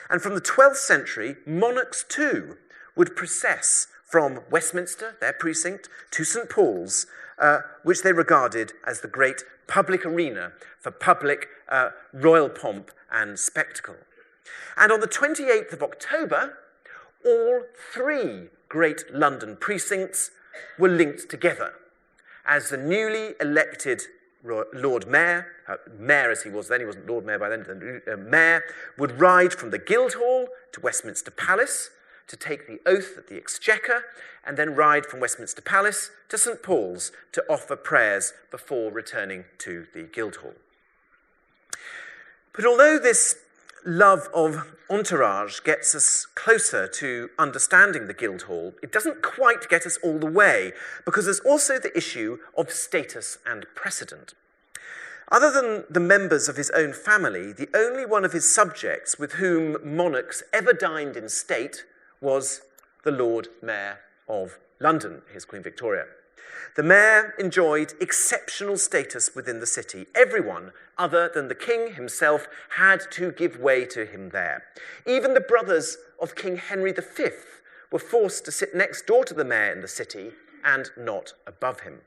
And from the 12th century, monarchs too would process from Westminster, their precinct, to St. Paul's, which they regarded as the great public arena for public royal pomp and spectacle. And on the 28th of October, all three great London precincts were linked together as the newly elected Lord Mayor, Mayor as he was then, he wasn't Lord Mayor by then, the Mayor would ride from the Guildhall to Westminster Palace to take the oath at the Exchequer, and then ride from Westminster Palace to St. Paul's to offer prayers before returning to the Guildhall. But although this love of entourage gets us closer to understanding the Guildhall, it doesn't quite get us all the way, because there's also the issue of status and precedent. Other than the members of his own family, the only one of his subjects with whom monarchs ever dined in state was the Lord Mayor of London, his Queen Victoria. The mayor enjoyed exceptional status within the city. Everyone other than the king himself had to give way to him there. Even the brothers of King Henry V were forced to sit next door to the mayor in the city and not above him.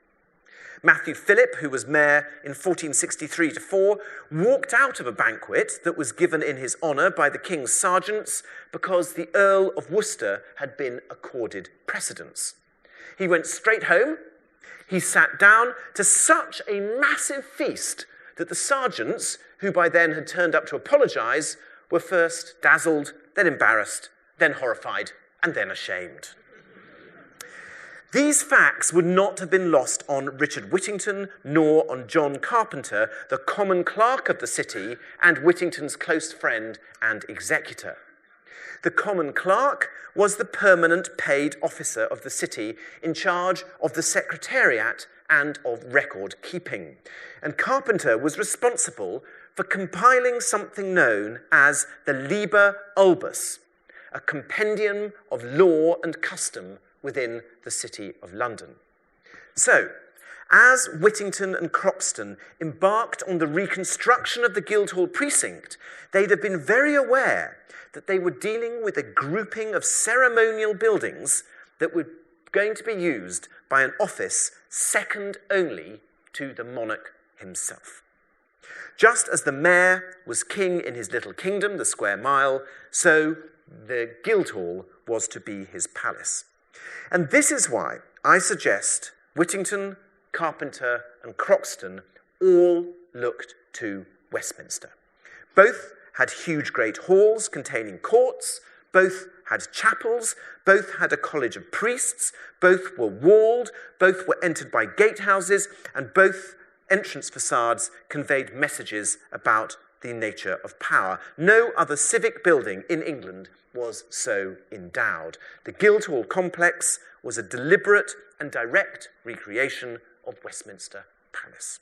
Matthew Philip, who was mayor in 1463-4, walked out of a banquet that was given in his honour by the king's sergeants because the Earl of Worcester had been accorded precedence. He went straight home. He sat down to such a massive feast that the sergeants, who by then had turned up to apologise, were first dazzled, then embarrassed, then horrified, and then ashamed. These facts would not have been lost on Richard Whittington nor on John Carpenter, the common clerk of the city and Whittington's close friend and executor. The common clerk was the permanent paid officer of the city in charge of the secretariat and of record keeping. And Carpenter was responsible for compiling something known as the Liber Albus, a compendium of law and custom within the City of London. So, as Whittington and Croxton embarked on the reconstruction of the Guildhall precinct, they'd have been very aware that they were dealing with a grouping of ceremonial buildings that were going to be used by an office second only to the monarch himself. Just as the mayor was king in his little kingdom, the square mile, so the Guildhall was to be his palace. And this is why I suggest Whittington, Carpenter, and Croxton all looked to Westminster. Both had huge great halls containing courts, both had chapels, both had a college of priests, both were walled, both were entered by gatehouses, and both entrance facades conveyed messages about the nature of power. No other civic building in England was so endowed. The Guildhall complex was a deliberate and direct recreation of Westminster Palace.